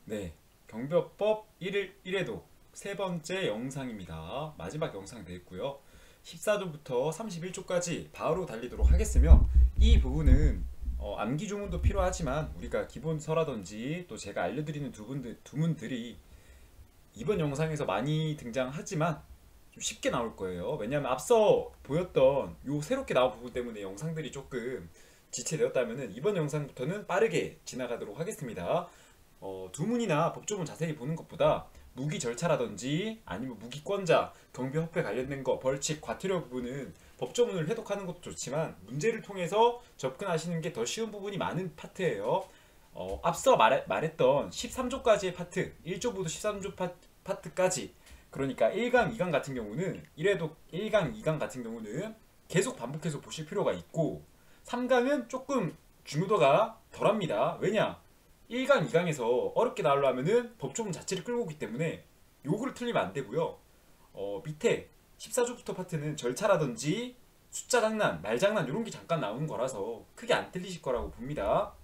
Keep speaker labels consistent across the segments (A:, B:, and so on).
A: 네, 경비업법 1회독 세 번째 영상입니다. 마지막 영상 되겠고요. 14조부터 31조까지 바로 달리도록 하겠으며, 이 부분은 암기 조문도 필요하지만 우리가 기본서라든지 또 제가 알려드리는 두 문들이 이번 영상에서 많이 등장하지만 좀 쉽게 나올 거예요. 왜냐하면 앞서 보였던 요 새롭게 나온 부분 때문에 영상들이 조금 지체되었다면 이번 영상부터는 빠르게 지나가도록 하겠습니다. 두문이나 법조문 자세히 보는 것보다 무기 절차라든지 아니면 무기권자, 경비 협회 관련된 거, 벌칙, 과태료 부분은 법조문을 회독하는 것도 좋지만 문제를 통해서 접근하시는 게 더 쉬운 부분이 많은 파트예요. 앞서 말했던 13조까지의 파트, 1조부터 13조 파트까지, 그러니까 1강, 2강 같은 경우는 1회독 1강, 2강 같은 경우는 계속 반복해서 보실 필요가 있고, 3강은 조금 중요도가 덜합니다. 왜냐? 1강, 2강에서 어렵게 나오려면은 법조문 자체를 끌고 오기 때문에 요거를 틀리면 안 되고요. 밑에 14조부터 파트는 절차라든지 숫자 장난, 말 장난 이런 게 잠깐 나오는 거라서 크게 안 틀리실 거라고 봅니다.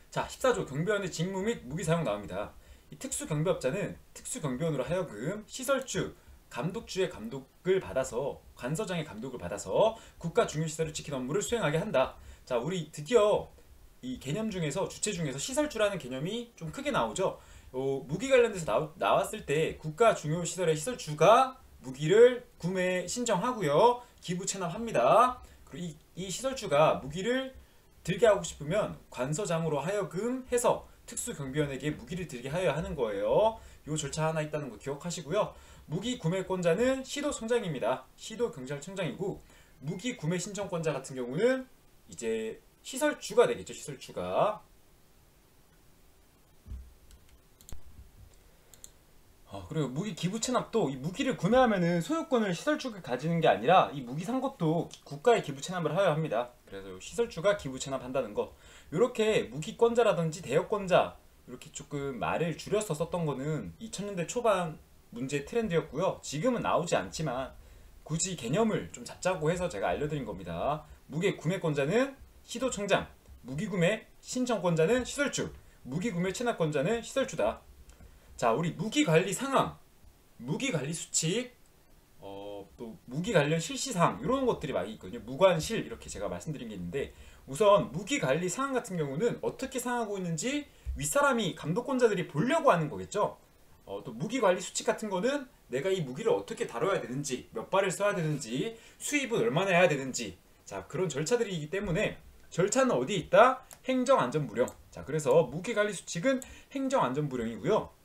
A: 자, 14조 경비원의 직무 및 무기 사용 나옵니다. 이 특수경비업자는 특수경비원으로 하여금 시설주, 감독주의 감독을 받아서 관서장의 감독을 받아서 국가 중요시설을 지키는 업무를 수행하게 한다. 자, 우리 드디어 이 개념 중에서 주체 중에서 시설주라는 개념이 좀 크게 나오죠. 무기 관련돼서 나왔을 때 국가 중요시설의 시설주가 무기를 구매 신청하고요, 기부 체납합니다. 그리고 이 시설주가 무기를 들게 하고 싶으면 관서장으로 하여금 해서 특수경비원에게 무기를 들게 하여야 하는 거예요. 요 절차 하나 있다는 거 기억하시고요. 무기 구매권자는 시도청장입니다. 시도경찰청장이고, 무기 구매 신청권자 같은 경우는 이제 시설주가 되겠죠. 시설주가. 그리고 무기 기부 체납도, 이 무기를 구매하면은 소유권을 시설주가 가지는 게 아니라 이 무기 산 것도 국가에 기부 체납을 하여야 합니다. 그래서 시설주가 기부 체납한다는 거. 이렇게 무기권자라든지 대여권자, 이렇게 조금 말을 줄여서 썼던 거는 2000년대 초반 문제 트렌드였고요. 지금은 나오지 않지만 굳이 개념을 좀 잡자고 해서 제가 알려드린 겁니다. 무기 구매권자는 시도청장, 무기구매 신청권자는 시설주, 무기구매 체납권자는 시설주다. 자, 우리 무기관리 상황, 무기관리 수칙, 또 무기 관련 실시사항, 이런 것들이 많이 있거든요. 무관실, 이렇게 제가 말씀드린 게 있는데, 우선 무기관리 상황 같은 경우는 어떻게 상하고 있는지 윗사람이 감독권자들이 보려고 하는 거겠죠. 또 무기관리 수칙 같은 거는 내가 이 무기를 어떻게 다뤄야 되는지, 몇 발을 써야 되는지, 수입은 얼마나 해야 되는지, 자, 그런 절차들이기 때문에 절차는 어디에 있다? 행정안전부령. 자, 그래서 무기관리 수칙은 행정안전부령이고요.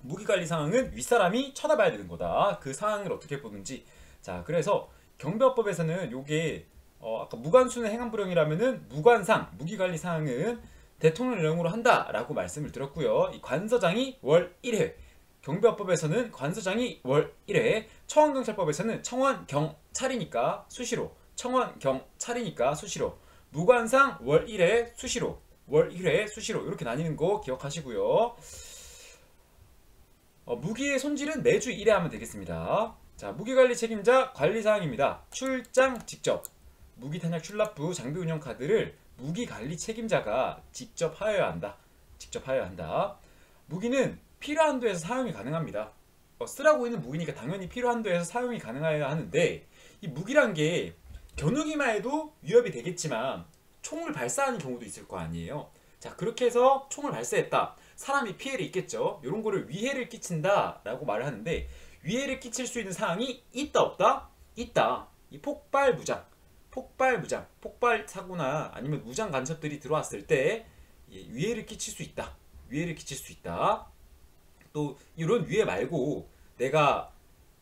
A: 무기관리 상황은 윗사람이 쳐다봐야 되는 거다. 그 상황을 어떻게 보는지. 자, 그래서 경비업법에서는 요게 아까 무관수는 행안부령이라면은 무관상, 무기관리 상황은 대통령령으로 한다라고 말씀을 드렸고요. 이 관서장이 월 1회, 경비업법에서는 관서장이 월 1회, 청원경찰법에서는 청원경찰이니까 수시로, 청원경찰이니까 수시로, 무관상 월 1회 수시로, 월 1회 수시로, 이렇게 나뉘는 거 기억하시고요. 무기의 손질은 매주 1회 하면 되겠습니다. 자, 무기관리 책임자 관리사항입니다. 출장 직접, 무기탄약 출납부 장비 운영 카드를 무기관리 책임자가 직접 하여야 한다. 직접 하여야 한다. 무기는 필요한 한도에서 사용이 가능합니다. 쓰라고 있는 무기니까 당연히 필요한 한도에서 사용이 가능해야 하는데, 이 무기란 게 겨누기만 해도 위협이 되겠지만 총을 발사하는 경우도 있을 거 아니에요. 자, 그렇게 해서 총을 발사했다. 사람이 피해를 입겠죠. 이런 거를 위해를 끼친다 라고 말을 하는데, 위해를 끼칠 수 있는 사항이 있다 없다? 있다. 이 폭발 무장, 폭발 사고나 아니면 무장 간첩들이 들어왔을 때 위해를 끼칠 수 있다. 위해를 끼칠 수 있다. 또 이런 위해 말고 내가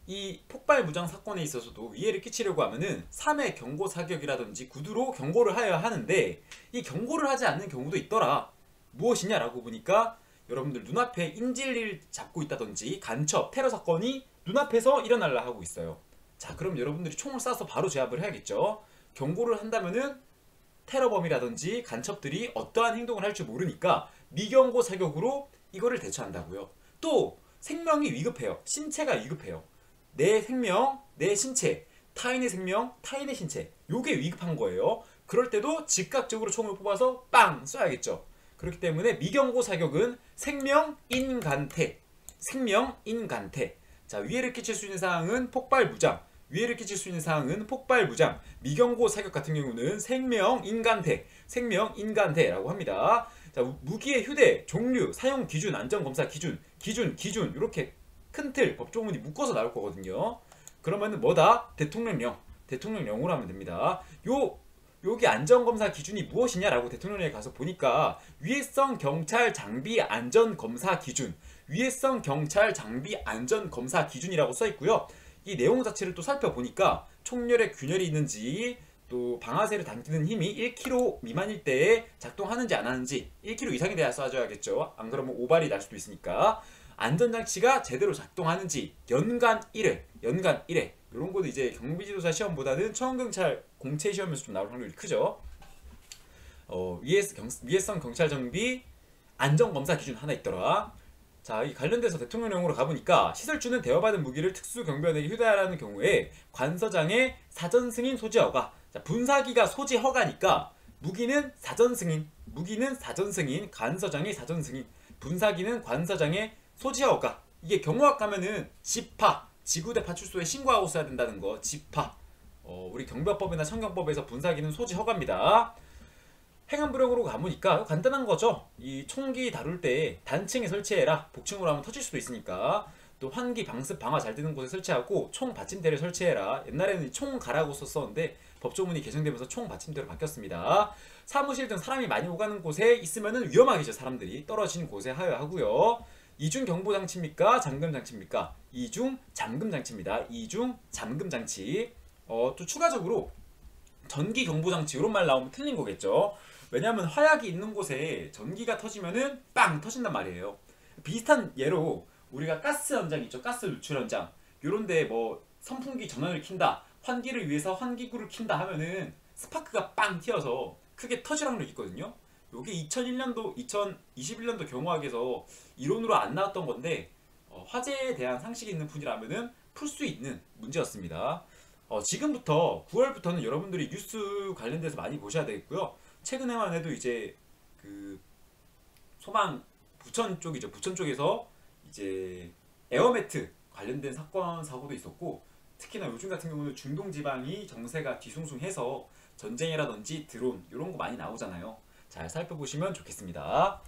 A: 이 폭발 무장 사건에 있어서도 위해를 끼치려고 하면은 3회 경고 사격이라든지 구두로 경고를 하여야 하는데, 이 경고를 하지 않는 경우도 있더라. 무엇이냐라고 보니까 여러분들 눈앞에 인질을 잡고 있다든지 간첩, 테러 사건이 눈앞에서 일어나려 하고 있어요. 자, 그럼 여러분들이 총을 쏴서 바로 제압을 해야겠죠. 경고를 한다면은 테러범이라든지 간첩들이 어떠한 행동을 할 줄 모르니까 미경고 사격으로 이거를 대처한다고요. 또 생명이 위급해요. 신체가 위급해요. 내 생명, 내 신체, 타인의 생명, 타인의 신체, 요게 위급한 거예요. 그럴 때도 즉각적으로 총을 뽑아서 빵 쏴야겠죠. 그렇기 때문에 미경고 사격은 생명인간태. 생명인간태. 자, 위해를 끼칠 수 있는 사항은 폭발무장. 위해를 끼칠 수 있는 사항은 폭발무장. 미경고 사격 같은 경우는 생명인간태. 생명인간태라고 합니다. 자, 무기의 휴대, 종류, 사용 기준, 안전검사 기준, 기준 이렇게 큰 틀 법조문이 묶어서 나올 거거든요. 그러면은 뭐다? 대통령령으로 하면 됩니다. 여기 안전검사 기준이 무엇이냐라고 대통령령에 가서 보니까 위해성 경찰 장비 안전검사 기준, 위해성 경찰 장비 안전검사 기준이라고 써 있고요. 이 내용 자체를 또 살펴보니까 총열에 균열이 있는지, 또 방아쇠를 당기는 힘이 1kg 미만일 때에 작동하는지 안 하는지, 1kg 이상이 돼야 쏴줘야겠죠. 안 그러면 오발이 날 수도 있으니까. 안전장치가 제대로 작동하는지 연간 1회 이런 것도 이제 경비지도사 시험보다는 청원경찰 공채 시험에서 좀 나올 확률이 크죠. 위해성 경찰 정비 안전검사 기준 하나 있더라. 자, 이 관련돼서 대통령령으로 가보니까 시설주는 대여받은 무기를 특수경비원에게 휴대하라는 경우에 관서장의 사전 승인 소지 허가. 자, 분사기가 소지 허가니까 무기는 사전 승인, 관서장의 사전 승인, 분사기는 관서장의 소지 허가. 이게 경호학 가면은 지파, 지구대 파출소에 신고하고 써야 된다는 거. 지파. 우리 경비법이나 청경법에서 분사기는 소지 허가입니다. 행안부령으로 가보니까 간단한 거죠. 이 총기 다룰 때 단층에 설치해라. 복층으로 하면 터질 수도 있으니까. 또 환기, 방습, 방화 잘 되는 곳에 설치하고 총 받침대를 설치해라. 옛날에는 총 가라고 썼었는데 법조문이 개정되면서 총 받침대로 바뀌었습니다. 사무실 등 사람이 많이 오가는 곳에 있으면은 위험하겠죠. 사람들이 떨어진 곳에 하여하고요. 이중 경보 장치입니까? 잠금 장치입니까? 이중 잠금 장치입니다. 이중 잠금 장치. 또 추가적으로 전기 경보 장치 이런 말 나오면 틀린 거겠죠. 왜냐하면 화약이 있는 곳에 전기가 터지면은 빵 터진단 말이에요. 비슷한 예로 우리가 가스 현장 있죠. 가스 누출 현장. 요런데 뭐 선풍기 전원을 킨다, 환기를 위해서 환기구를 킨다 하면은 스파크가 빵 튀어서 크게 터질 확률이 있거든요. 요게 2021년도 경호학에서 이론으로 안 나왔던 건데 화재에 대한 상식이 있는 분이라면은 풀 수 있는 문제였습니다. 지금부터 9월부터는 여러분들이 뉴스 관련돼서 많이 보셔야 되겠고요. 최근에만 해도 이제 그 소방 부천 쪽이죠. 부천 쪽에서 이제 에어매트 관련된 사건 사고도 있었고, 특히나 요즘 같은 경우는 중동 지방이 정세가 뒤숭숭해서 전쟁이라든지 드론 이런 거 많이 나오잖아요. 잘 살펴보시면 좋겠습니다.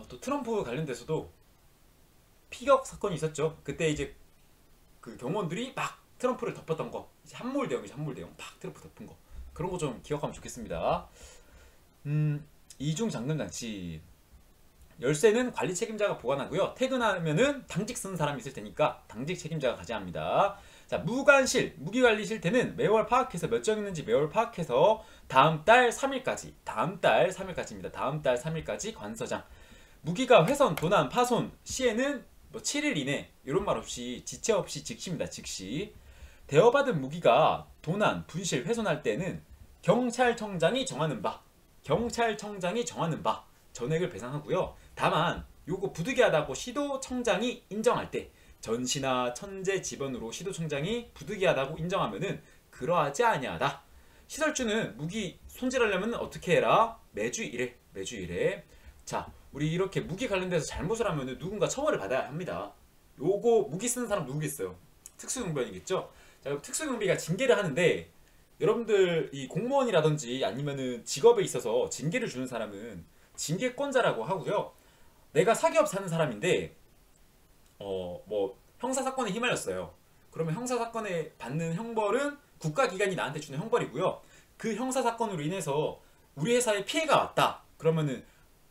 A: 또 트럼프 관련돼서도 피격 사건이 있었죠. 그때 이제 그 경호원들이 막 트럼프를 덮었던 거, 이제 함몰 대형이죠. 함몰 대형 막 트럼프 덮은 거, 그런 거 좀 기억하면 좋겠습니다. 이중 잠금 장치. 열쇠는 관리 책임자가 보관하고요. 퇴근하면은 당직 쓰는 사람이 있을 테니까 당직 책임자가 가져야 합니다. 자, 무관실, 무기관리 실태는 매월 파악해서 몇 정 있는지 매월 파악해서 다음 달 3일까지, 다음 달 3일까지 관서장. 무기가 훼손, 도난, 파손 시에는 뭐 7일 이내 이런 말 없이 지체 없이 즉시입니다. 즉시. 대여받은 무기가 도난, 분실, 훼손할 때는 경찰청장이 정하는 바 전액을 배상하고요. 다만 요거 부득이하다고 시도청장이 인정할 때, 전시나 천재 지번으로 시도청장이 부득이하다고 인정하면은 그러하지 아니하다. 시설주는 무기 손질하려면 어떻게 해라? 매주 1회. 자, 우리 이렇게 무기 관련돼서 잘못을 하면은 누군가 처벌을 받아야 합니다. 요거 무기 쓰는 사람 누구겠어요? 특수경비원이겠죠? 자, 특수경비가 징계를 하는데, 여러분들 이 공무원이라든지 아니면은 직업에 있어서 징계를 주는 사람은 징계권자라고 하고요. 내가 사기업 사는 사람인데 뭐 형사사건에 휘말렸어요. 그러면 형사사건에 받는 형벌은 국가기관이 나한테 주는 형벌이고요. 그 형사사건으로 인해서 우리 회사에 피해가 왔다. 그러면은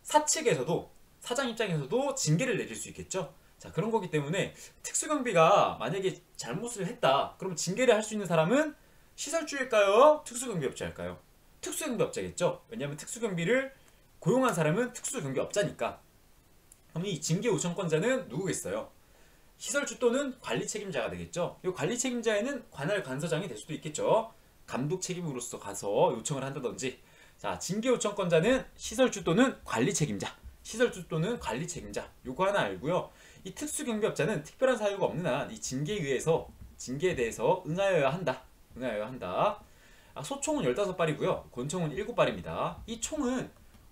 A: 사측에서도, 사장 입장에서도 징계를 내릴 수 있겠죠. 자, 그런 거기 때문에 특수경비가 만약에 잘못을 했다. 그럼 징계를 할 수 있는 사람은 시설주일까요? 특수경비업자일까요? 특수경비업자겠죠. 왜냐하면 특수경비를 고용한 사람은 특수경비업자니까. 그럼 이 징계 요청권자는 누구겠어요? 시설주 또는 관리 책임자가 되겠죠. 이 관리 책임자에는 관할 관서장이 될 수도 있겠죠. 감독 책임으로서 가서 요청을 한다든지. 자, 징계 요청권자는 시설주 또는 관리 책임자. 요거 하나 알고요. 이 특수경비업자는 특별한 사유가 없는 한 이 징계에 대해서 응하여야 한다. 소총은 15발이고요. 권총은 7발입니다. 이 총은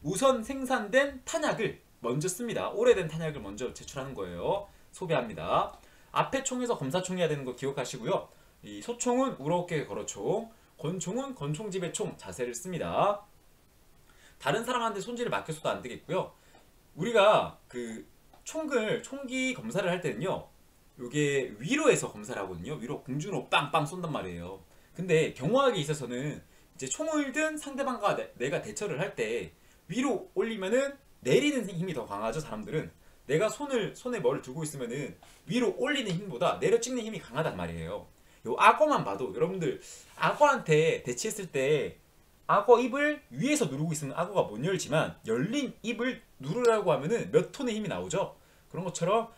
A: 우선 생산된 탄약을 먼저 씁니다. 오래된 탄약을 먼저 제출하는 거예요. 소비합니다. 앞에 총에서 검사총 해야 되는 거 기억하시고요. 이 소총은 우럭개 걸어총, 권총은 권총집의 총 자세를 씁니다. 다른 사람한테 손질을 맡겨서도 안 되겠고요. 우리가 그 총기 검사를 할 때는요, 요게 위로에서 검사를 하거든요. 위로 공중으로 빵빵 쏜단 말이에요. 근데 경호학에 있어서는 이제 총을 든 상대방과 내가 대처를 할 때 위로 올리면은 내리는 힘이 더 강하죠. 사람들은 내가 손에 뭐를 들고 있으면은 위로 올리는 힘보다 내려 찍는 힘이 강하단 말이에요. 요 악어만 봐도 여러분들 악어한테 대치했을 때 악어 입을 위에서 누르고 있으면 악어가 못 열지만 열린 입을 누르라고 하면은 몇 톤의 힘이 나오죠. 그런 것처럼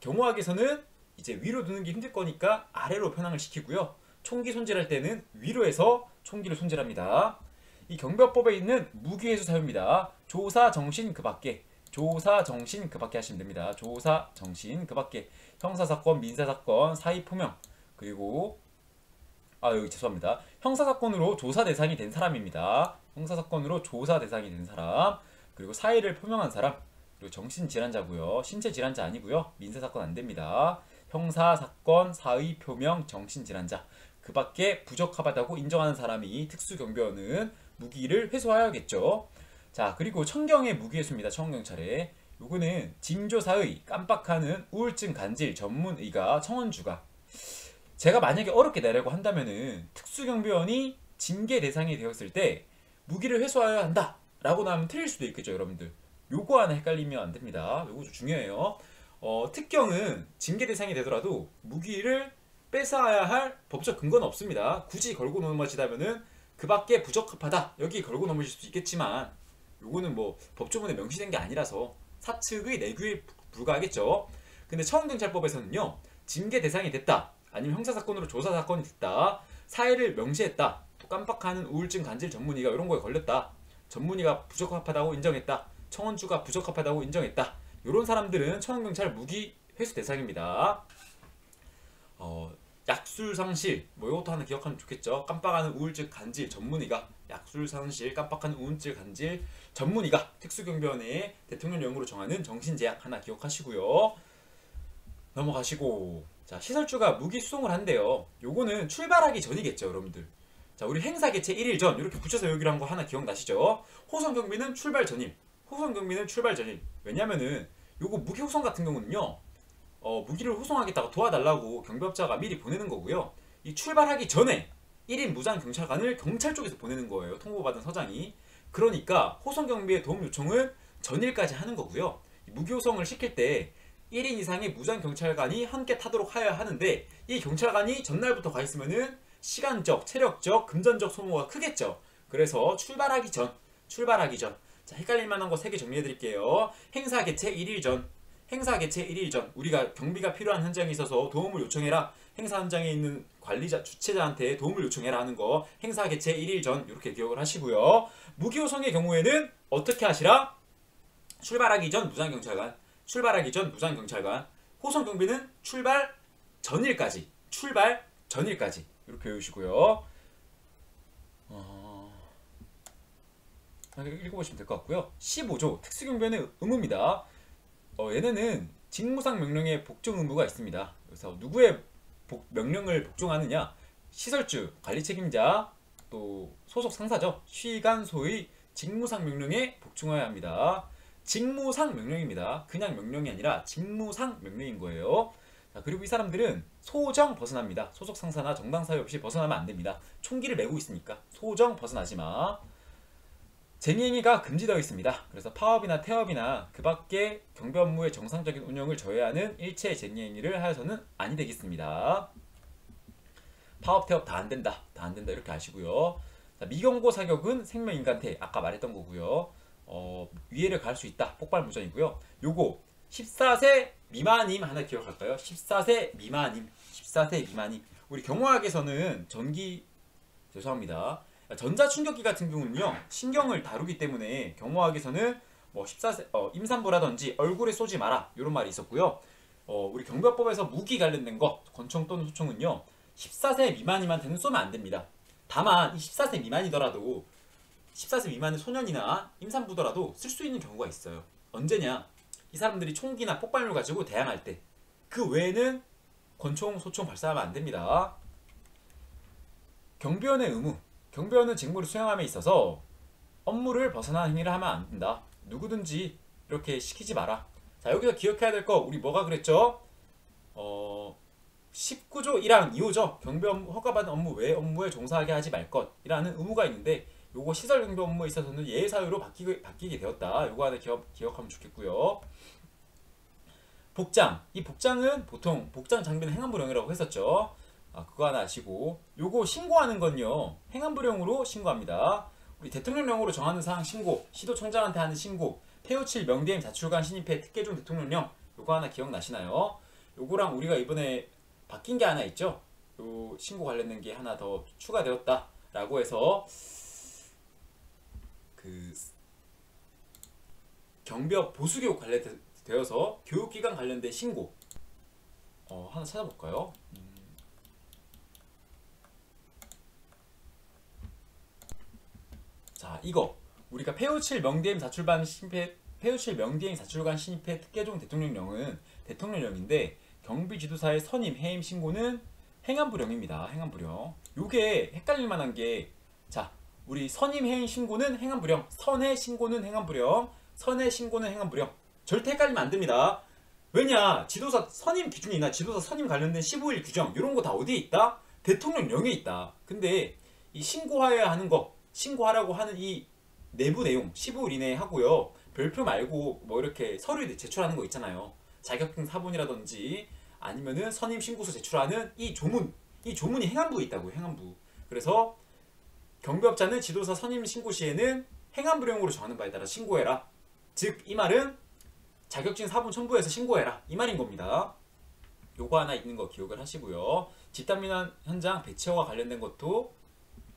A: 경호학에서는 이제 위로 두는 게 힘들 거니까 아래로 편향을 시키고요. 총기 손질할 때는 위로에서 총기를 손질합니다. 이 경비법에 있는 무기회수 사유입니다. 조사, 정신, 그 밖에. 조사, 정신, 그 밖에 하시면 됩니다. 조사, 정신, 그 밖에. 형사사건, 민사사건, 사의포명. 그리고 여기 죄송합니다. 형사사건으로 조사 대상이 된 사람입니다. 형사사건으로 조사 대상이 된 사람. 그리고 사의를 표명한 사람. 그리고 정신질환자고요. 신체질환자 아니고요. 민사사건 안됩니다. 형사사건, 사의, 표명, 정신질환자. 그 밖에 부적합하다고 인정하는 사람이 특수경비원은 무기를 회수하여야겠죠. 자, 그리고 청경의 무기회수입니다. 청원경찰에. 요거는 징조사의, 깜빡하는 우울증 간질 전문의가 청원주가. 제가 만약에 어렵게 내라고 한다면은 특수경비원이 징계 대상이 되었을 때 무기를 회수하여야 한다 라고 나오면 틀릴 수도 있겠죠. 여러분들 요거 하나 헷갈리면 안 됩니다. 요거 중요해요. 특경은 징계 대상이 되더라도 무기를 뺏어야 할 법적 근거는 없습니다. 굳이 걸고 넘어지다면은 그 밖에 부적합하다 여기 걸고 넘어질 수도 있겠지만 요거는 뭐 법조문에 명시된 게 아니라서 사측의 내규에 불과하겠죠. 근데 청원경찰법에서는요, 징계 대상이 됐다, 아니면 형사사건으로 조사사건이 됐다, 사회를 명시했다, 또 깜빡하는 우울증 간질 전문의가 이런 거에 걸렸다, 전문의가 부적합하다고 인정했다, 청원주가 부적합하다고 인정했다, 이런 사람들은 청원경찰 무기 회수 대상입니다. 약술상실 뭐 이것도 하나 기억하면 좋겠죠. 깜빡하는 우울증 간질 전문의가, 약술상실 깜빡하는 우울증 간질 전문의가 특수경비원의 대통령령으로 정하는 정신제약 하나 기억하시고요. 넘어가시고, 자, 시설주가 무기 수송을 한대요. 요거는 출발하기 전이겠죠. 여러분들, 자, 우리 행사 개최 1일 전 이렇게 붙여서 여기로 한 거 하나 기억나시죠? 호송경비는 출발 전임. 호송경비는 출발 전임. 왜냐면은 요거 무기 호송 같은 경우는요, 무기를 호송하겠다고 도와달라고 경비업자가 미리 보내는 거고요. 이 출발하기 전에 1인 무장 경찰관을 경찰 쪽에서 보내는 거예요. 통보받은 서장이. 그러니까 호송경비의 도움 요청은 전일까지 하는 거고요. 무기 호송을 시킬 때 1인 이상의 무장 경찰관이 함께 타도록 하여야 하는데, 이 경찰관이 전날부터 가 있으면은 시간적, 체력적, 금전적 소모가 크겠죠. 그래서 출발하기 전. 자, 헷갈릴 만한 거 3개 정리해 드릴게요. 행사 개최 1일 전. 행사 개최 1일 전, 우리가 경비가 필요한 현장에 있어서 도움을 요청해라, 행사 현장에 있는 관리자, 주최자한테 도움을 요청해라 하는 거 행사 개최 1일 전 이렇게 기억을 하시고요. 무기 호송의 경우에는 어떻게 하시라? 출발하기 전 무장경찰관, 출발하기 전 무장경찰관, 호송 경비는 출발 전일까지 이렇게 외우시고요. 읽어보시면 될 것 같고요. 15조 특수경비원의 의무입니다. 얘네는 직무상 명령에 복종 의무가 있습니다. 그래서 누구의 명령을 복종하느냐? 시설주, 관리 책임자, 또 소속 상사죠. 시간소의 직무상 명령에 복종해야 합니다. 직무상 명령입니다. 그냥 명령이 아니라 직무상 명령인 거예요. 자, 그리고 이 사람들은 소정 벗어납니다. 소속 상사나 정당 사유 없이 벗어나면 안 됩니다. 총기를 메고 있으니까 소정 벗어나지 마. 쟁행위가 금지되어 있습니다. 그래서 파업이나 태업이나 그 밖에 경비 업무의 정상적인 운영을 저해하는 일체 쟁행위를 하여서는 아니 되겠습니다. 파업, 태업 다 안 된다 이렇게 아시고요. 자, 미경고 사격은 생명인간태, 아까 말했던 거고요. 위해를 가할 수 있다, 폭발무전이고요. 요거 14세 미만임 하나 기억할까요? 14세 미만임. 우리 경호학에서는 죄송합니다. 전자충격기 같은 경우는요, 신경을 다루기 때문에 경호학에서는 뭐 14세 임산부라든지 얼굴에 쏘지 마라 이런 말이 있었고요. 우리 경비법에서 무기 관련된 거, 권총 또는 소총은요 14세 미만님한테는 쏘면 안 됩니다. 다만 이 14세 미만이더라도 14세 미만의 소년이나 임산부더라도 쓸 수 있는 경우가 있어요. 언제냐? 이 사람들이 총기나 폭발물 가지고 대항할 때. 그 외에는 권총, 소총 발사하면 안 됩니다. 경비원의 의무. 경비원은 직무를 수행함에 있어서 업무를 벗어난 행위를 하면 안 된다. 누구든지 이렇게 시키지 마라. 자, 여기서 기억해야 될 거 우리 뭐가 그랬죠? 19조 1항 2호죠. 경비 업무, 허가받은 업무 외 업무에 종사하게 하지 말 것이라는 의무가 있는데 요거 시설 경비 업무에 있어서는 예외 사유로 바뀌게 되었다. 요거 하나 기억하면 좋겠고요. 복장. 이 복장은 보통 복장 장비는 행안부령이라고 했었죠. 그거 하나 아시고 요거 신고하는 건요. 행안부령으로 신고합니다. 우리 대통령령으로 정하는 사항 신고, 시도청장한테 하는 신고, 폐후칠 명대임 자출관 신입회 특계종 대통령령 요거 하나 기억나시나요? 요거랑 우리가 이번에 바뀐 게 하나 있죠. 요 신고 관련된 게 하나 더 추가되었다 라고 해서 그 경비업 보수교육 관련되어서 교육기관 관련된 신고 하나 찾아볼까요? 자, 이거 우리가 폐후칠 명대임 자출관 신입회 특계종 대통령령은 대통령령인데 경비지도사의 선임, 해임 신고는 행안부령입니다. 행안부령. 요게 헷갈릴 만한 게, 자, 우리 선임, 해임 신고는 행안부령, 선해 신고는 행안부령, 선해 신고는 행안부령. 절대 헷갈리면 안 됩니다. 왜냐? 지도사 선임 기준이나 지도사 선임 관련된 15일 규정 이런 거 다 어디에 있다? 대통령령에 있다. 근데 이 신고해야 하는 거, 신고하라고 하는 이 내부 내용 15일 이내에 하고요. 별표 말고 뭐 이렇게 서류 제출하는 거 있잖아요. 자격증 사본이라든지 아니면은 선임 신고서 제출하는 이 조문이 행안부에 있다고요. 행안부. 그래서 경비업자는 지도사 선임 신고 시에는 행안부령으로 정하는 바에 따라 신고해라. 즉 이 말은 자격증 사본 첨부해서 신고해라 이 말인 겁니다. 요거 하나 있는 거 기억을 하시고요. 집단민원 현장 배치허가 관련된 것도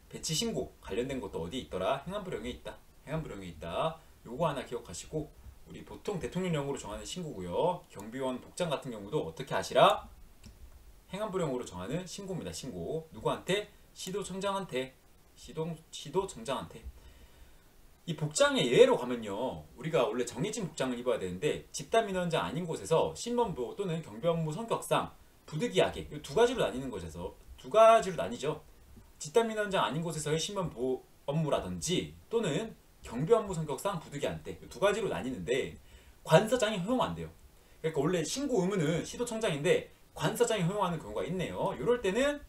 A: 배치 신고 관련된 것도 어디 있더라? 행안부령에 있다. 행안부령에 있다. 요거 하나 기억하시고 우리 보통 대통령령으로 정하는 신고고요. 경비원 복장 같은 경우도 어떻게 하시라? 행안부령으로 정하는 신고입니다. 신고. 누구한테? 시도청장한테. 시도청장한테. 이 복장의 예외로 가면요. 우리가 원래 정해진 복장을 입어야 되는데 집단민원장 아닌 곳에서 신변보 또는 경비업무 성격상 부득이하게 이 두 가지로 나뉘는 것에서 두 가지로 나뉘죠. 집단민원장 아닌 곳에서의 신변보 업무라든지 또는 경비업무 성격상 부득이한 때 두 가지로 나뉘는데 관서장이 허용 안 돼요. 그러니까 원래 신고 의무는 시도청장인데 관서장이 허용하는 경우가 있네요. 이럴 때는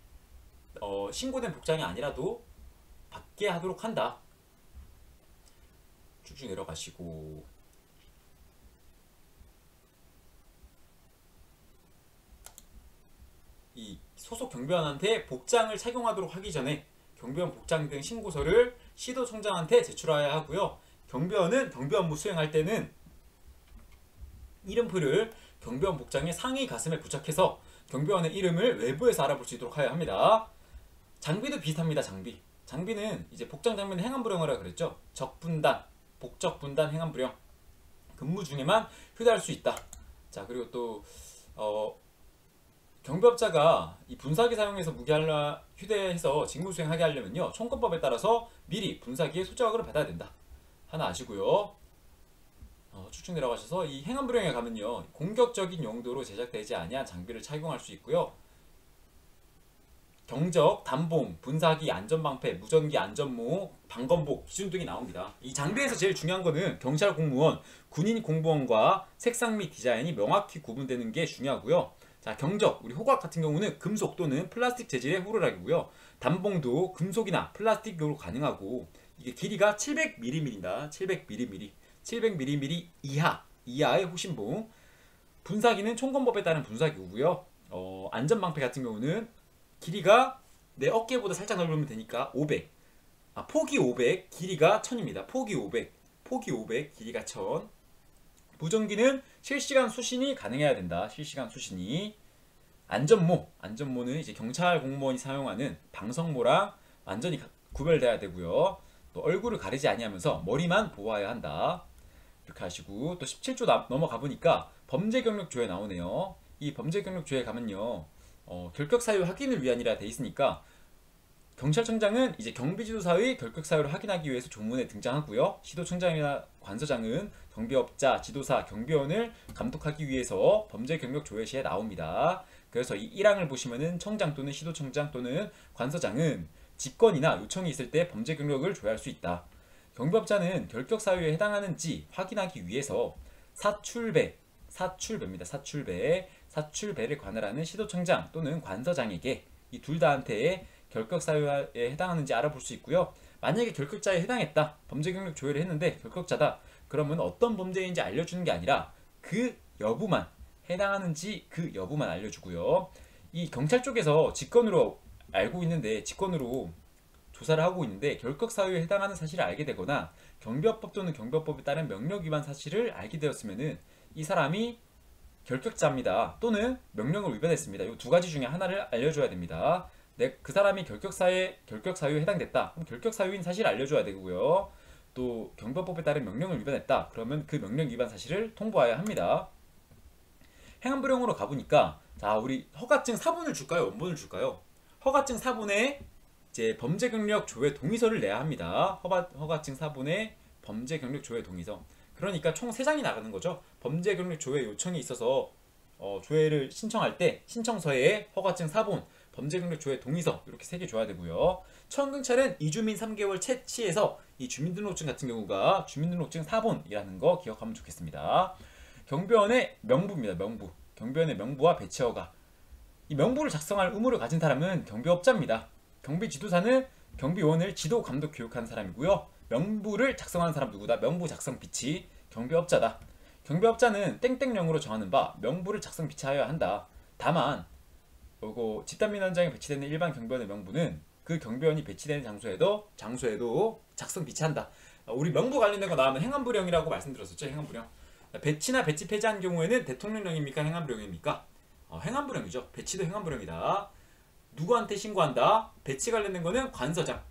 A: 신고된 복장이 아니라도 받게 하도록 한다. 쭉쭉 내려가시고 이 소속 경비원한테 복장을 착용하도록 하기 전에 경비원 복장 등 신고서를 시도청장한테 제출해야 하고요. 경비원은 경비업무 수행할 때는 이름표를 경비원 복장의 상의 가슴에 부착해서 경비원의 이름을 외부에서 알아볼 수 있도록 해야 합니다. 장비도 비슷합니다. 장비는 이제 복장 장비는 행안부령이라 그랬죠. 적분단, 복적분단 행안부령. 근무 중에만 휴대할 수 있다. 자, 그리고 또 경비업자가 이 분사기 사용해서 휴대해서 직무 수행하게 하려면요. 총권법에 따라서 미리 분사기의 소지 허가를 받아야 된다. 하나 아시고요. 쭉쭉 내려가셔서 이 행안부령에 가면요. 공격적인 용도로 제작되지 아니한 장비를 착용할 수 있고요. 경적, 단봉, 분사기, 안전방패, 무전기, 안전모, 방검복 기준 등이 나옵니다. 이 장비에서 제일 중요한 거는 경찰 공무원, 군인 공무원과 색상 및 디자인이 명확히 구분되는 게 중요하고요. 자, 경적, 우리 호각 같은 경우는 금속 또는 플라스틱 재질의 호루라기고요. 단봉도 금속이나 플라스틱으로 가능하고 이게 길이가 700mm입니다. 700mm. 700mm 이하의 호신봉. 분사기는 총검법에 따른 분사기고요. 안전방패 같은 경우는 길이가 내 어깨보다 살짝 넓으면 되니까 500. 폭이 500, 길이가 1000입니다. 폭이 500, 길이가 1000. 무전기는 실시간 수신이 가능해야 된다. 실시간 수신이. 안전모는 이제 경찰 공무원이 사용하는 방석모랑 완전히 구별돼야 되고요. 또 얼굴을 가리지 아니하면서 머리만 보호해야 한다. 이렇게 하시고 또 17조 넘어가 보니까 범죄 경력 조회 나오네요. 이 범죄 경력 조회 가면요. 결격 사유 확인을 위한이라 돼 있으니까 경찰청장은 이제 경비지도사의 결격 사유를 확인하기 위해서 조문에 등장하고요. 시도청장이나 관서장은 경비업자, 지도사, 경비원을 감독하기 위해서 범죄 경력 조회 시에 나옵니다. 그래서 이 1항을 보시면은 청장 또는 시도청장 또는 관서장은 직권이나 요청이 있을 때 범죄 경력을 조회할 수 있다. 경비업자는 결격 사유에 해당하는지 확인하기 위해서 사출배입니다. 사출배를 관할하는 시도청장 또는 관서장에게 이 둘 다한테 결격 사유에 해당하는지 알아볼 수 있고요. 만약에 결격자에 해당했다, 범죄 경력 조회를 했는데 결격자다, 그러면 어떤 범죄인지 알려주는 게 아니라 그 여부만, 해당하는지 그 여부만 알려주고요. 이 경찰 쪽에서 직권으로 알고 있는데, 직권으로 조사를 하고 있는데 결격 사유에 해당하는 사실을 알게 되거나 경비업법 또는 경비업법에 따른 명령 위반 사실을 알게 되었으면은 이 사람이 결격자입니다. 또는 명령을 위반했습니다. 이 두 가지 중에 하나를 알려줘야 됩니다. 그 사람이 결격 사유에 해당됐다. 그럼 결격 사유인 사실을 알려줘야 되고요. 또 경비법에 따른 명령을 위반했다. 그러면 그 명령 위반 사실을 통보해야 합니다. 행안부령으로 가보니까 자, 우리 허가증 사본을 줄까요? 원본을 줄까요? 허가증 사본에 이제 범죄 경력 조회 동의서를 내야 합니다. 허가증 사본에 범죄 경력 조회 동의서. 그러니까 총 3장이 나가는 거죠. 범죄 경력 조회 요청이 있어서 조회를 신청할 때 신청서에 허가증 사본, 범죄 경력 조회 동의서 이렇게 3개 줘야 되고요. 청경찰은 이주민 3개월 채취해서 이 주민등록증 같은 경우가 주민등록증 사본이라는 거 기억하면 좋겠습니다. 경비원의 명부입니다. 명부. 경비원의 명부와 배치허가. 이 명부를 작성할 의무를 가진 사람은 경비업자입니다. 경비지도사는 경비원을 지도, 감독, 교육하는 사람이고요. 명부를 작성하는 사람 누구다? 명부 작성 비치 경비업자다. 경비업자는 땡땡령으로 정하는 바 명부를 작성 비치하여야 한다. 다만 요거 집단민원장에 배치되는 일반 경비원의 명부는 그 경비원이 배치되는 장소에도 작성 비치한다. 우리 명부 관련된 거 나오면 행안부령이라고 말씀드렸었죠. 행안부령. 배치나 배치 폐지한 경우에는 대통령령입니까? 행안부령입니까? 행안부령이죠. 배치도 행안부령이다. 누구한테 신고한다? 배치 관련된 거는 관서장.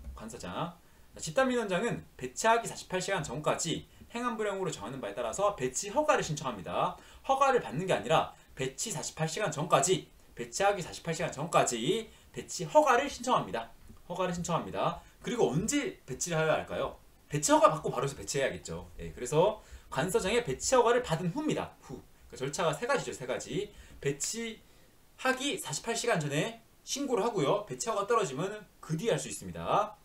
A: 집단민원장은 배치하기 48시간 전까지 행안부령으로 정하는 바에 따라서 배치 허가를 신청합니다. 허가를 받는 게 아니라 배치 48시간 전까지, 배치하기 48시간 전까지 배치 허가를 신청합니다. 그리고 언제 배치를 하여야 할까요? 배치 허가 받고 바로 배치해야겠죠. 네, 그래서 관서장의 배치 허가를 받은 후입니다. 그러니까 절차가 3가지죠. 3가지. 배치하기 48시간 전에 신고를 하고요. 배치 허가 떨어지면 그 뒤에 할 수 있습니다.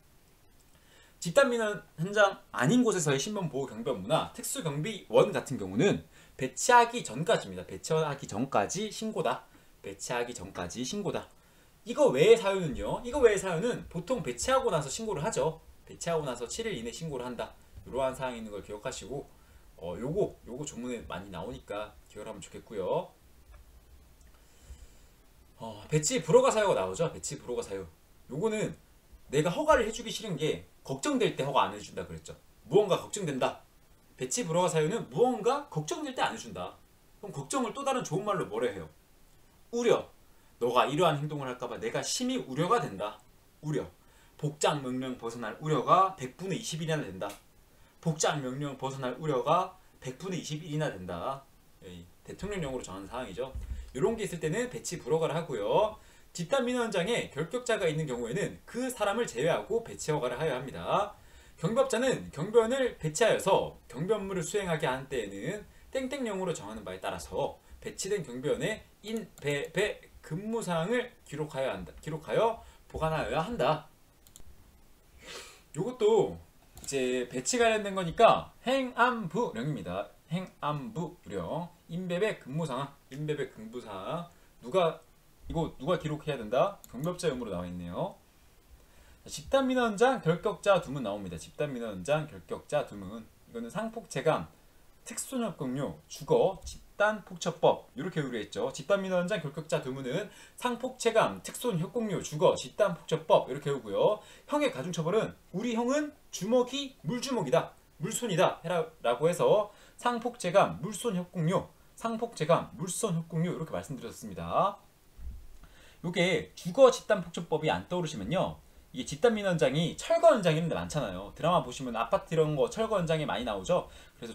A: 집단민원 현장 아닌 곳에서의 신변보호 경비 업무나 특수경비원 같은 경우는 배치하기 전까지입니다. 배치하기 전까지 신고다. 이거 외의 사유는 보통 배치하고 나서 신고를 하죠. 배치하고 나서 7일 이내 신고를 한다. 이러한 사항이 있는 걸 기억하시고 요거 조문에 많이 나오니까 기억을 하면 좋겠고요. 배치 불허가 사유가 나오죠. 배치 불허가 사유. 요거는 내가 허가를 해주기 싫은 게 걱정될 때 허가 안 해준다 그랬죠. 무언가 걱정된다. 배치 불허가 사유는 무언가 걱정될 때 안 해준다. 그럼 걱정을 또 다른 좋은 말로 뭐라 해요? 우려. 너가 이러한 행동을 할까봐 내가 심히 우려가 된다. 우려. 복장 명령 벗어날 우려가 100분의 20일이나 된다. 복장 명령 벗어날 우려가 100분의 20일이나 된다. 대통령령으로 정하는 사항이죠. 이런 게 있을 때는 배치 불허가를 하고요. 집단민원장에 결격자가 있는 경우에는 그 사람을 제외하고 배치 허가를 하여야 합니다. 경비업자는 경비원을 배치하여서 경비 업무를 수행하게 한 때에는 땡땡령으로 정하는 바에 따라서 배치된 경비원의 배 근무사항을 기록하여 보관하여야 한다. 요것도 이제 배치 관련된 거니까 행안부령입니다. 행안부령. 인배배 근무사항. 누가 기록해야 된다? 경비업자 용으로 나와 있네요. 집단민원장 결격자 두문 나옵니다. 집단민원장 결격자 두문. 이거는 상폭체감, 특수소년법료, 주거, 집단폭처법 이렇게 의뢰했죠. 집단민원장 결격자 두문은 상폭체감, 특수소년협공료, 주거, 집단폭처법 이렇게 외우고요. 형의 가중처벌은 우리 형은 주먹이 물주먹이다, 물손이다 라고 해서 상폭체감, 물손협공료, 이렇게 말씀드렸습니다. 요게 주거 집단폭처법이 안 떠오르시면요, 이게 집단민원장이 철거 현장 이런 데 많잖아요. 드라마 보시면 아파트 이런 거 철거 현장에 많이 나오죠. 그래서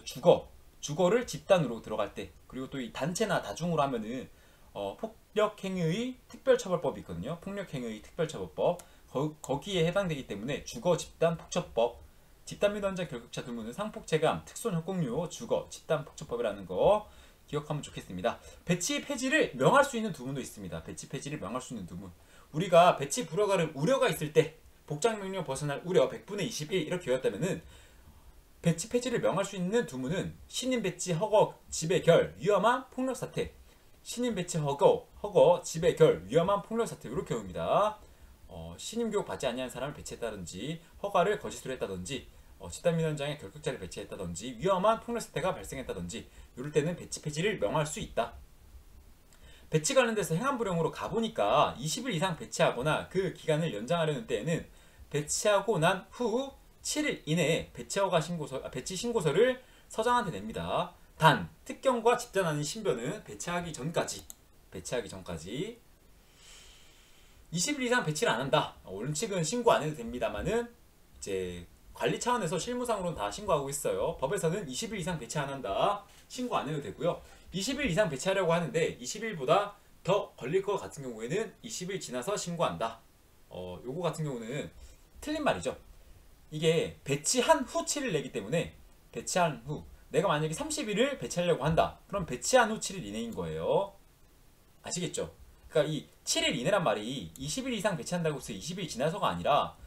A: 주거를 집단으로 들어갈 때, 그리고 또 이 단체나 다중으로 하면은 폭력행위의 특별처벌법이 있거든요. 폭력행위의 특별처벌법. 거기에 해당되기 때문에 주거 집단 폭처법, 집단 및 원자 결격차 두문은 상폭체감, 특손 협공료, 주거 집단 폭처법이라는 거 기억하면 좋겠습니다. 배치 폐지를 명할 수 있는 두문도 있습니다. 배치 폐지를 명할 수 있는 두문. 우리가 배치 불허가를 우려가 있을 때 복장명령 벗어날 우려 100분의 21 이렇게 외웠다면은 배치 폐지를 명할 수 있는 두문은 신임 배치 허거 지배 결 위험한 폭력 사태, 신임 배치 허거 지배 결 위험한 폭력 사태 이렇게 외웁니다. 신임 교육 받지 아니한 사람을 배치했다든지 허가를 거짓으로 했다든지 집단민원장에 결격자를 배치했다든지 위험한 폭력 사태가 발생했다든지 이럴 때는 배치 폐지를 명할 수 있다. 배치 관련돼서 행안부령으로 가보니까 20일 이상 배치하거나 그 기간을 연장하려는 때에는 배치하고 난 후 7일 이내에 배치 신고서를 서장한테 냅니다. 단 특경과 집단 아닌 신변은 배치하기 전까지 20일 이상 배치를 안 한다. 원칙은 신고 안 해도 됩니다만은 이제 관리 차원에서 실무상으로는 다 신고하고 있어요. 법에서는 20일 이상 배치 안 한다. 신고 안 해도 되고요. 20일 이상 배치하려고 하는데 20일보다 더 걸릴 것 같은 경우에는 20일 지나서 신고한다. 요거 같은 경우는 틀린 말이죠. 이게 배치한 후 7일 내기 때문에 배치한 후 내가 만약에 30일을 배치하려고 한다. 그럼 배치한 후 7일 이내인 거예요. 아시겠죠? 그러니까 이 7일 이내란 말이 20일 이상 배치한다고 해서 20일 지나서가 아니라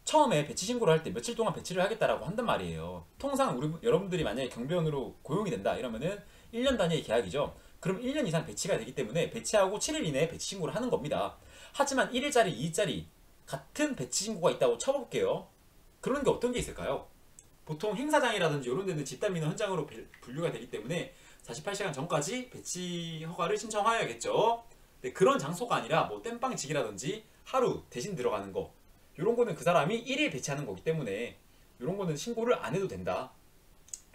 A: 처음에 배치 신고를 할 때 며칠 동안 배치를 하겠다라고 한단 말이에요. 통상 여러분들이 만약에 경비원으로 고용이 된다 이러면은 1년 단위의 계약이죠. 그럼 1년 이상 배치가 되기 때문에 배치하고 7일 이내에 배치 신고를 하는 겁니다. 하지만 1일짜리, 2일짜리 같은 배치 신고가 있다고 쳐볼게요. 그런 게 어떤 게 있을까요? 보통 행사장이라든지 이런 데는 집단민원 현장으로 분류가 되기 때문에 48시간 전까지 배치 허가를 신청하여야겠죠. 근데 그런 장소가 아니라 뭐 땜빵직이라든지 하루 대신 들어가는 거 이런 거는 그 사람이 1일 배치하는 거기 때문에 이런 거는 신고를 안 해도 된다.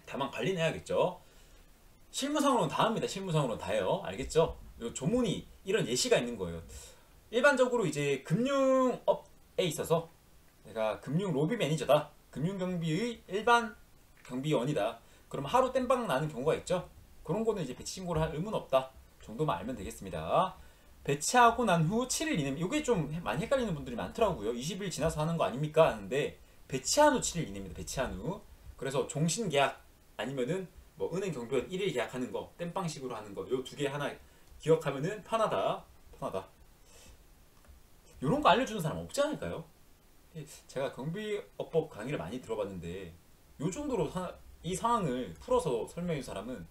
A: 다만 관리는 해야겠죠. 실무상으로는 다 합니다. 실무상으로는 다 해요. 알겠죠? 요 조문이 이런 예시가 있는 거예요. 일반적으로 이제 금융업에 있어서 내가 금융 로비 매니저다. 금융경비의 일반 경비원이다. 그럼 하루 땜빵 나는 경우가 있죠. 그런 거는 이제 배치 신고를 할 의무는 없다. 정도만 알면 되겠습니다. 배치하고 난 후 7일 이내면 이게 좀 많이 헷갈리는 분들이 많더라고요. 20일 지나서 하는 거 아닙니까? 하는데 배치한 후 7일 이내입니다. 배치한 후. 그래서 종신계약 아니면은 뭐 은행 경비원 1일 계약하는 거 땜빵식으로 하는 거 요 두 개 하나 기억하면은 편하다. 요런 거 알려주는 사람 없지 않을까요? 제가 경비업법 강의를 많이 들어봤는데 요 정도로 이 상황을 풀어서 설명해 준 사람은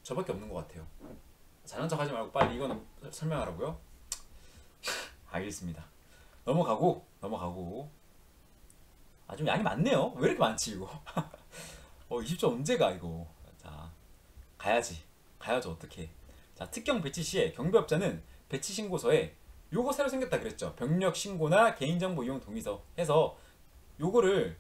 A: 저밖에 없는 것 같아요. 잘난 척 하지 말고 빨리 이거는 설명하라고요? 알겠습니다. 넘어가고 좀 양이 많네요. 왜 이렇게 많지 이거? 20조 언제가 이거? 자, 가야죠 어떻게? 자, 특경 배치 시에 경비업자는 배치 신고서에 요거 새로 생겼다 그랬죠. 병력 신고나 개인정보 이용 동의서 해서 요거를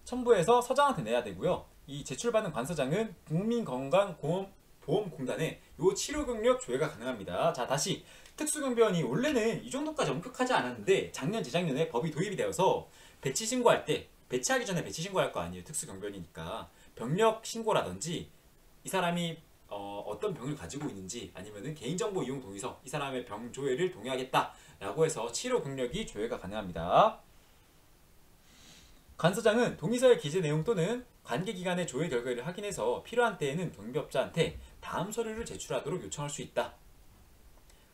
A: 첨부해서 서장한테 내야 되고요. 이 제출받은 관서장은 국민건강보험공단에 요 치료 경력 조회가 가능합니다. 자, 다시 특수경비원이 원래는 이 정도까지 엄격하지 않았는데 작년 재작년에 법이 도입이 되어서 배치 신고할 때 배치하기 전에 배치 신고할 거 아니에요. 특수경비원이니까 병력 신고라든지 이 사람이 어떤 병을 가지고 있는지 아니면은 개인정보 이용 동의서 이 사람의 병 조회를 동의하겠다 라고 해서 치료 경력이 조회가 가능합니다. 간서장은 동의서의 기재 내용 또는 관계기관의 조회 결과를 확인해서 필요한 때에는 경비업자한테 다음 서류를 제출하도록 요청할 수 있다.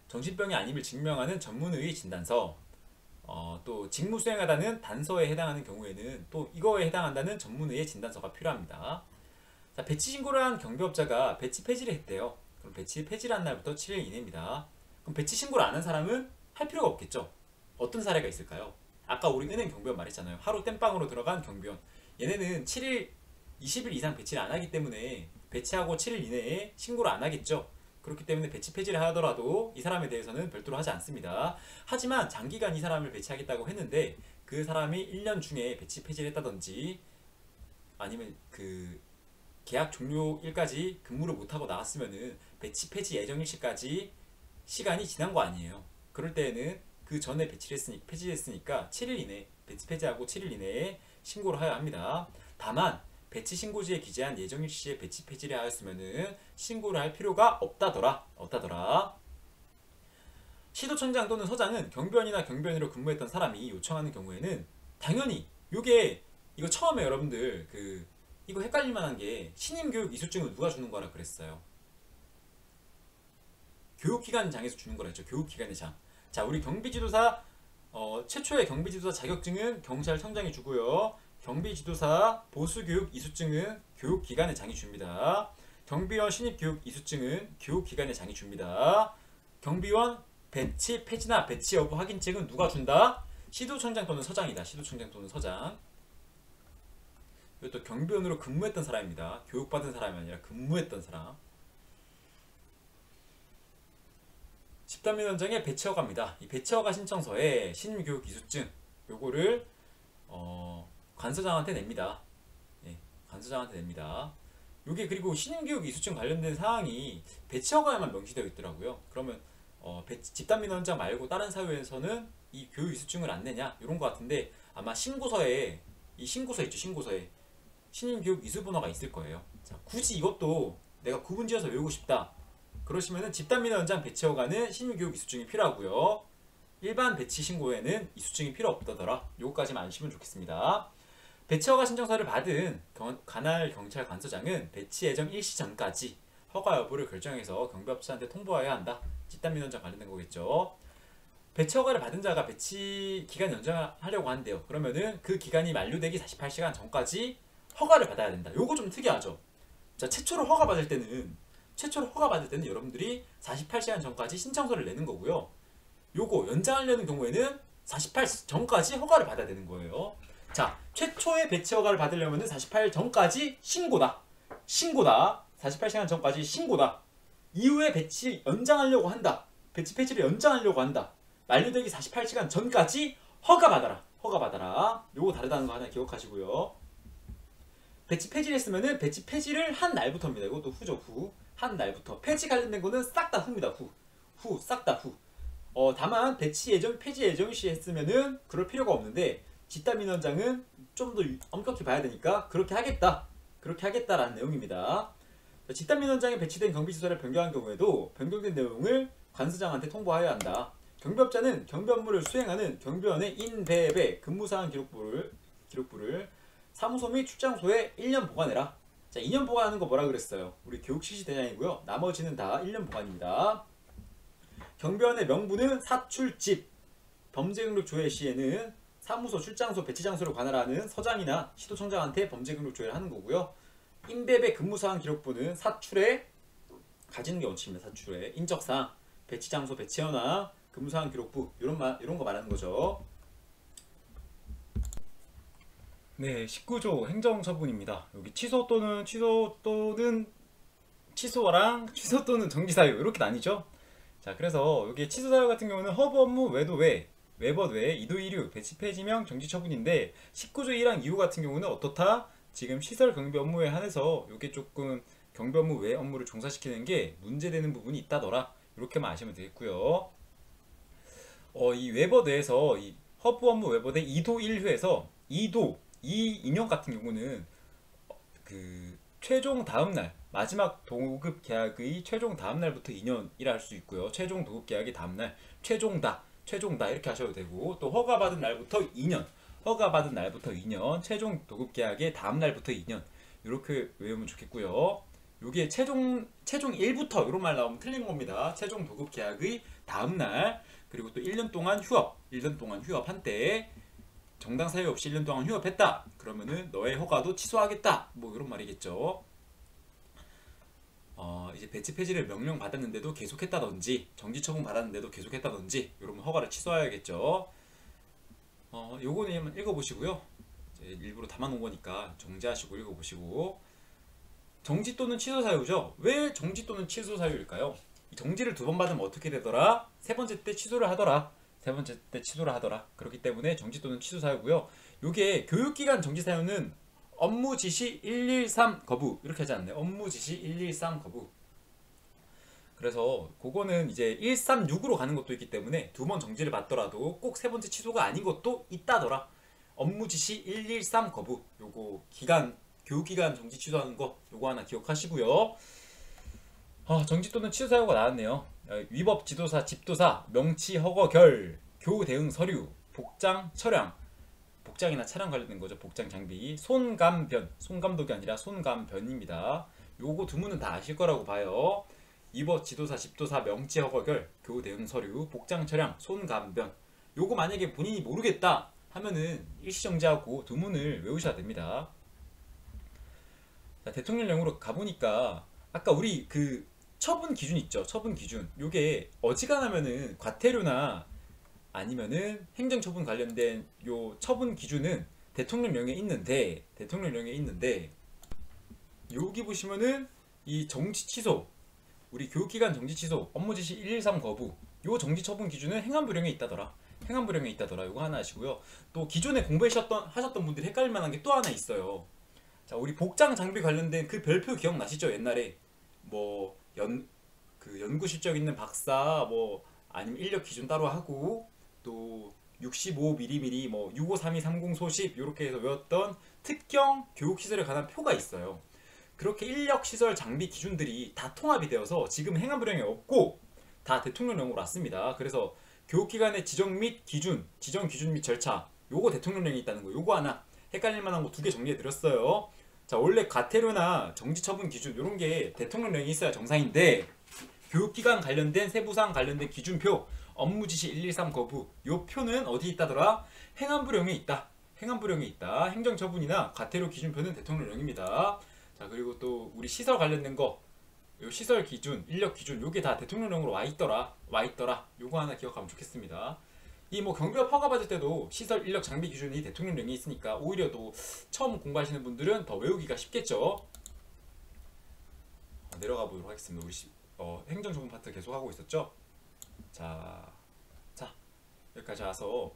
A: 정신병이 아님을 증명하는 전문의의 진단서, 또 직무 수행하다는 단서에 해당하는 경우에는 또 이거에 해당한다는 전문의의 진단서가 필요합니다. 자, 배치 신고를 한 경비업자가 배치 폐지를 했대요. 그럼 배치 폐지를 한 날부터 7일 이내입니다. 그럼 배치 신고를 안 한 사람은 할 필요가 없겠죠. 어떤 사례가 있을까요? 아까 우리 은행 경비원 말했잖아요. 하루 땜빵으로 들어간 경비원. 얘네는 20일 이상 배치를 안 하기 때문에 배치하고 7일 이내에 신고를 안 하겠죠. 그렇기 때문에 배치 폐지를 하더라도 이 사람에 대해서는 별도로 하지 않습니다. 하지만 장기간 이 사람을 배치하겠다고 했는데 그 사람이 1년 중에 배치 폐지를 했다든지 아니면 그 계약 종료일까지 근무를 못하고 나왔으면은 배치 폐지 예정일시까지 시간이 지난 거 아니에요. 그럴 때에는 그 전에 폐지했으니까 7일 이내 배치 폐지하고 7일 이내에 신고를 해야 합니다. 다만 배치 신고지에 기재한 예정일시에 배치 폐지를 하였으면은 신고를 할 필요가 없다더라. 시도청장 또는 서장은 경비원이나 경비원으로 근무했던 사람이 요청하는 경우에는 당연히 요게 이거 처음에 여러분들 이거 헷갈릴 만한 게 신임 교육 이수증을 누가 주는 거라 그랬어요. 교육기관장에서 주는 거라 했죠. 교육기관의 장. 자, 우리 경비지도사 최초의 경비지도사 자격증은 경찰청장이 주고요. 경비지도사 보수교육 이수증은 교육기관의 장이 줍니다. 경비원 신입교육 이수증은 교육기관의 장이 줍니다. 경비원 배치 폐지나 배치 여부 확인증은 누가 준다? 시도청장 또는 서장이다. 시도청장 또는 서장. 이것도 경비원으로 근무했던 사람입니다. 교육받은 사람이 아니라 근무했던 사람. 집단민원장의 배치허가입니다. 이 배치허가 신청서에 신임교육 이수증 요거를 관서장한테 냅니다. 예, 관서장한테 냅니다. 요게 그리고 신임교육 이수증 관련된 사항이 배치허가에만 명시되어 있더라고요. 그러면 집단민원장 말고 다른 사유에서는 이 교육 이수증을 안 내냐 이런 것 같은데 아마 신고서에 이 신고서 있죠. 신고서에 신임교육 이수번호가 있을 거예요. 자, 굳이 이것도 내가 구분지어서 외우고 싶다 그러시면은 집단민원장 배치허가는 신임교육 이수증이 필요하고요. 일반 배치 신고에는 이수증이 필요 없다더라. 요거까지만 아시면 좋겠습니다. 배치허가 신청서를 받은 관할 경찰 관서장은 배치 예정 일시 전까지 허가 여부를 결정해서 경비업체한테 통보해야 한다. 집단민원장 관련된 거겠죠. 배치허가를 받은 자가 배치 기간 연장하려고 한대요. 그러면은 그 기간이 만료되기 48시간 전까지 허가를 받아야 된다. 요거 좀 특이하죠. 자, 최초로 허가 받을 때는 여러분들이 48시간 전까지 신청서를 내는 거고요. 요거 연장하려는 경우에는 48 전까지 허가를 받아야 되는 거예요. 자, 최초의 배치 허가를 받으려면 48 전까지 신고다. 48시간 전까지 신고다. 이후에 배치 연장하려고 한다. 배치 폐지를 연장하려고 한다. 만료되기 48시간 전까지 허가 받아라. 요거 다르다는 거 하나 기억하시고요. 배치 폐지를 했으면은 배치 폐지를 한 날부터입니다. 이것도 후죠. 한 날부터. 폐지 관련된 거는 싹 다 후입니다. 싹 다 후. 다만 배치 예정, 폐지 예정 시 했으면은 그럴 필요가 없는데 집단민원장은 좀 더 엄격히 봐야 되니까 그렇게 하겠다라는 내용입니다. 집단민원장에 배치된 경비시설을 변경한 경우에도 변경된 내용을 관서장한테 통보하여야 한다. 경비업자는 경비 업무를 수행하는 경비원의 인배배 근무사항 기록부를 사무소 및 출장소에 1년 보관해라. 자, 2년 보관하는 거 뭐라 그랬어요? 우리 교육실시 대장이고요. 나머지는 다 1년 보관입니다. 경비원의 명부는 사출집, 범죄금융 조회 시에는 사무소, 출장소, 배치장소를 관할하는 서장이나 시도청장한테 범죄금융 조회를 하는 거고요. 인배배 근무사항 기록부는 사출에 가지는 게 원칙입니다. 사출에 인적사항, 배치장소, 배치현황, 근무사항 기록부 이런 거 말하는 거죠. 네, 19조 행정처분입니다. 여기 취소 또는 정지 사유 이렇게 나뉘죠. 자, 그래서 여기 취소 사유 같은 경우는 허브 업무 외도 외벗 외 이도 이류 배치 폐지명 정지 처분인데 19조 1항 2호 같은 경우는 어떻다? 지금 시설 경비 업무에 한해서 이게 조금 경비 업무 외 업무를 종사시키는 게 문제되는 부분이 있다더라. 이렇게만 아시면 되겠고요. 이 외벗 외에서 이 허브 업무 외벗의 2도 1휴에서 2도 이 인용 같은 경우는 최종 다음날 마지막 도급 계약의 최종 다음날부터 2년이라 할 수 있고요. 최종 도급 계약의 다음날 최종다 이렇게 하셔도 되고 또 허가받은 날부터 2년 최종 도급 계약의 다음날부터 2년 이렇게 외우면 좋겠고요. 요게 최종 1부터 이런 말 나오면 틀린 겁니다. 최종 도급 계약의 다음날 그리고 또 1년 동안 휴업한 때 정당 사유 없이 1년 동안 휴업했다. 그러면은 너의 허가도 취소하겠다. 뭐 이런 말이겠죠. 이제 배치 폐지를 명령 받았는데도 계속했다든지 정지 처분 받았는데도 계속했다든지 이러면 허가를 취소해야겠죠. 요거는 한번 읽어보시고요. 이제 일부러 담아놓은 거니까 정지하시고 읽어보시고. 정지 또는 취소 사유죠. 왜 정지 또는 취소 사유일까요? 이 정지를 2번 받으면 어떻게 되더라? 3번째 때 취소를 하더라. 그렇기 때문에 정지 또는 취소 사유고요. 요게 교육기관 정지 사유는 업무 지시 113 거부 이렇게 하지 않나요? 업무 지시 113 거부. 그래서 그거는 이제 136으로 가는 것도 있기 때문에 2번 정지를 받더라도 꼭 3번째 취소가 아닌 것도 있다더라. 업무 지시 113 거부. 요거 교육기관 정지 취소하는 거 요거 하나 기억하시고요. 정지 또는 취소 사유가 나왔네요. 위법 지도사, 집도사, 명치 허거 결, 교우 대응 서류, 복장 처량, 복장이나 차량 관련된 거죠. 복장 장비, 손감변, 손감독이 아니라 손감변입니다. 요거 두 문은 다 아실 거라고 봐요. 위법 지도사, 집도사, 명치 허거 결, 교우 대응 서류, 복장 처량, 손감변. 요거 만약에 본인이 모르겠다 하면은 일시정지하고 두 문을 외우셔야 됩니다. 자, 대통령령으로 가보니까 아까 우리 그 처분 기준 있죠. 처분 기준. 요게 어지간하면은 과태료나 아니면은 행정처분 관련된 요 처분 기준은 대통령령에 있는데 여기 보시면은 이 정지 취소, 우리 교육기관 정지 취소, 업무지시 113 거부, 요 정지 처분 기준은 행안부령에 있다더라. 행안부령에 있다더라. 요거 하나 아시고요. 또 기존에 하셨던 분들이 헷갈릴 만한 게 또 하나 있어요. 자, 우리 복장 장비 관련된 그 별표 기억나시죠? 옛날에 뭐 그 연구 실적 있는 박사 뭐 아니면 인력 기준 따로 하고 또 65mm 뭐 653230 소집 이렇게 해서 외웠던 특경 교육 시설에 관한 표가 있어요. 그렇게 인력 시설 장비 기준들이 다 통합이 되어서 지금 행안부령에 없고 다 대통령령으로 왔습니다. 그래서 교육기관의 지정 및 기준, 지정 기준 및 절차 요거 대통령령이 있다는 거, 요거 하나 헷갈릴 만한 거 두 개 정리해 드렸어요. 자, 원래 과태료나 정지처분 기준 요런 게 대통령령이 있어야 정상인데 교육기관 관련된 세부사항 관련된 기준표, 업무지시 113 거부 요 표는 어디 있다더라? 행안부령에 있다. 행안부령에 있다. 행정처분이나 과태료 기준표는 대통령령입니다. 자, 그리고 또 우리 시설 관련된 거, 요 시설 기준, 인력 기준 요게 다 대통령령으로 와 있더라. 요거 하나 기억하면 좋겠습니다. 이 뭐 경비업 허가 받을 때도 시설 인력 장비 기준이 대통령령이 있으니까 오히려 또 처음 공부하시는 분들은 더 외우기가 쉽겠죠. 내려가 보도록 하겠습니다. 우리 행정처분 파트 계속 하고 있었죠. 자 여기까지 와서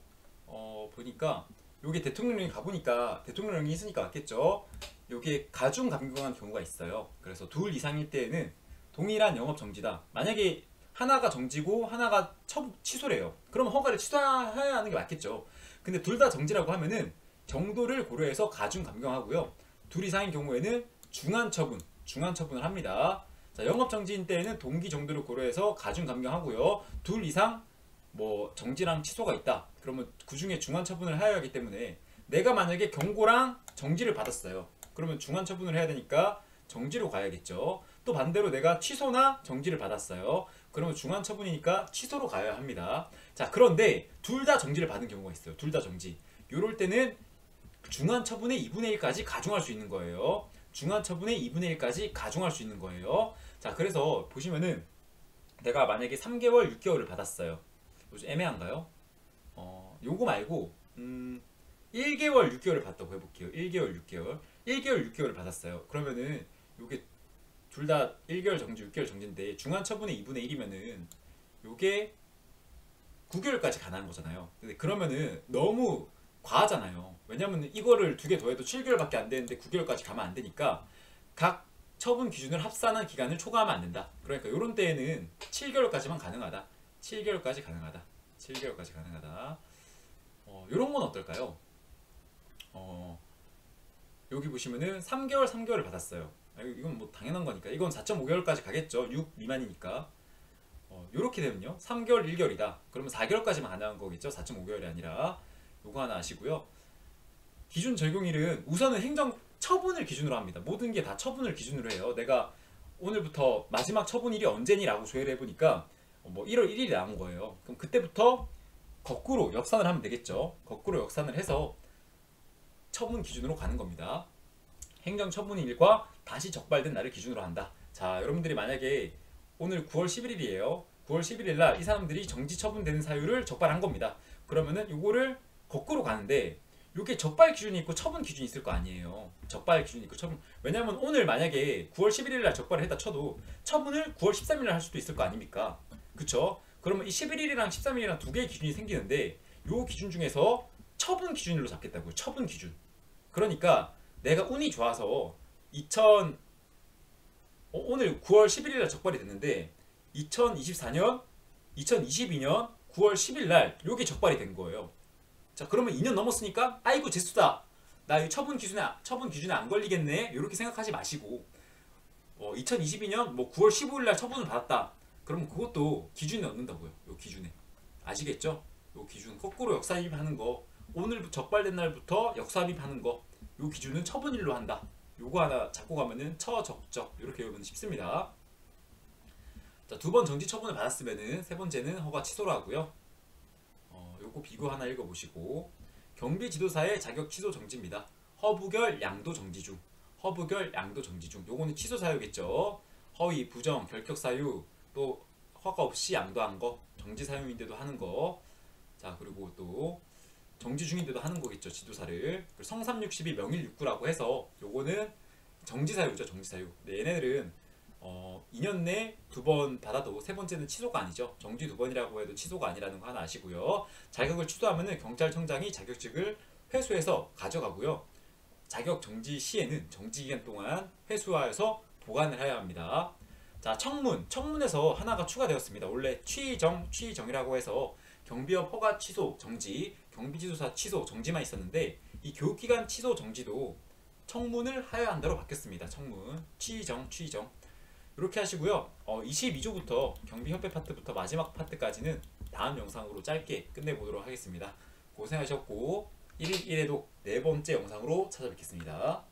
A: 보니까 요게 대통령령이 가보니까 대통령령이 있으니까 맞겠죠. 요게 가중 감경한 경우가 있어요. 그래서 둘 이상일 때에는 동일한 영업 정지다. 만약에 하나가 정지고 하나가 취소래요. 그럼 허가를 취소해야 하는 게 맞겠죠. 근데 둘 다 정지라고 하면은 정도를 고려해서 가중 감경하고요. 둘 이상인 경우에는 중한 처분을 합니다. 자, 영업 정지인 때에는 동기 정도를 고려해서 가중 감경하고요. 둘 이상 뭐 정지랑 취소가 있다. 그러면 그 중에 중한 처분을 해야 하기 때문에 내가 만약에 경고랑 정지를 받았어요. 그러면 중한 처분을 해야 되니까 정지로 가야겠죠. 또 반대로 내가 취소나 정지를 받았어요. 그러면 중한 처분이니까 취소로 가야 합니다. 자, 그런데 둘 다 정지를 받은 경우가 있어요. 둘 다 정지. 요럴 때는 중한 처분의 2분의 1까지 가중할 수 있는 거예요. 중한 처분의 2분의 1까지 가중할 수 있는 거예요. 자, 그래서 보시면은 내가 만약에 3개월, 6개월을 받았어요. 좀 애매한가요? 요거 말고 1개월, 6개월을 받다고 해볼게요. 1개월, 6개월. 1개월, 6개월을 받았어요. 그러면은 요게 둘 다 1개월 정지, 6개월 정지인데 중한 처분의 2분의 1이면은 요게 9개월까지 가능한 거잖아요. 근데 그러면은 너무 과하잖아요. 왜냐면 이거를 두 개 더해도 7개월밖에 안 되는데 9개월까지 가면 안 되니까 각 처분 기준을 합산한 기간을 초과하면 안 된다. 그러니까 요런 때에는 7개월까지만 가능하다. 7개월까지 가능하다. 7개월까지 가능하다. 요런 건 어떨까요? 여기 보시면은 3개월, 3개월을 받았어요. 이건 뭐 당연한 거니까. 이건 4.5개월까지 가겠죠. 6 미만이니까. 요렇게 되면요. 3개월, 1개월이다. 그러면 4개월까지만 가능한 거겠죠. 4.5개월이 아니라. 요거 하나 아시고요. 기준 적용일은 우선은 행정 처분을 기준으로 합니다. 모든 게 다 처분을 기준으로 해요. 내가 오늘부터 마지막 처분일이 언제니라고 조회를 해보니까 뭐 1월 1일이 나온 거예요. 그럼 그때부터 거꾸로 역산을 하면 되겠죠. 거꾸로 역산을 해서 처분 기준으로 가는 겁니다. 행정 처분일과 다시 적발된 날을 기준으로 한다. 자, 여러분들이 만약에 오늘 9월 11일이에요. 9월 11일 날 이 사람들이 정지 처분되는 사유를 적발한 겁니다. 그러면은 요거를 거꾸로 가는데 요게 적발 기준이 있고 처분 기준이 있을 거 아니에요. 적발 기준이 있고 처분. 왜냐면 오늘 만약에 9월 11일 날 적발을 했다 쳐도 처분을 9월 13일 날 할 수도 있을 거 아닙니까? 그쵸? 그러면 이 11일이랑 13일이랑 두 개의 기준이 생기는데 요 기준 중에서 처분 기준으로 잡겠다고요. 처분 기준. 그러니까 내가 운이 좋아서 오늘 9월 11일 날 적발이 됐는데 2024년 2022년 9월 10일 날 요게 적발이 된 거예요. 자, 그러면 2년 넘었으니까 아이고 재수다. 나 이 처분 기준에 안 걸리겠네. 이렇게 생각하지 마시고 2022년 뭐 9월 15일 날 처분을 받았다. 그럼 그것도 기준에 넣는다고요. 요 기준에. 아시겠죠? 요 기준 거꾸로 역사입하는 거, 오늘 적발된 날부터 역사입하는 거, 요 기준은 처분일로 한다. 요거 하나 잡고 가면은 처적적 이렇게 외우면 쉽습니다. 자, 두 번 정지 처분을 받았으면은 세 번째는 허가 취소로 하고요. 요거 비교 하나 읽어보시고, 경비 지도사의 자격 취소 정지입니다. 허부결 양도 정지 중, 허부결 양도 정지 중. 요거는 취소 사유겠죠. 허위, 부정, 결격 사유, 또 허가 없이 양도한 거, 정지 사유인데도 하는 거. 자, 그리고 또 정지 중인데도 하는 거겠죠, 지도사를. 성삼육십이 명일육구라고 해서 요거는 정지 사유죠, 정지 사유. 근데 얘네들은 2년 내 두 번 받아도 세 번째는 취소가 아니죠. 정지 두 번이라고 해도 취소가 아니라는 거 하나 아시고요. 자격을 취소하면은 경찰청장이 자격직을 회수해서 가져가고요. 자격 정지 시에는 정지 기간 동안 회수하여서 보관을 해야 합니다. 자, 청문에서 하나가 추가되었습니다. 원래 취정이라고 해서 경비업 허가 취소 정지, 경비지도사 취소 정지만 있었는데, 이 교육기간 취소 정지도 청문을 하여야 한다로 바뀌었습니다. 청문, 취정. 이렇게 하시고요. 22조부터 경비협회 파트부터 마지막 파트까지는 다음 영상으로 짧게 끝내보도록 하겠습니다. 고생하셨고 1일 1회독 네 번째 영상으로 찾아뵙겠습니다.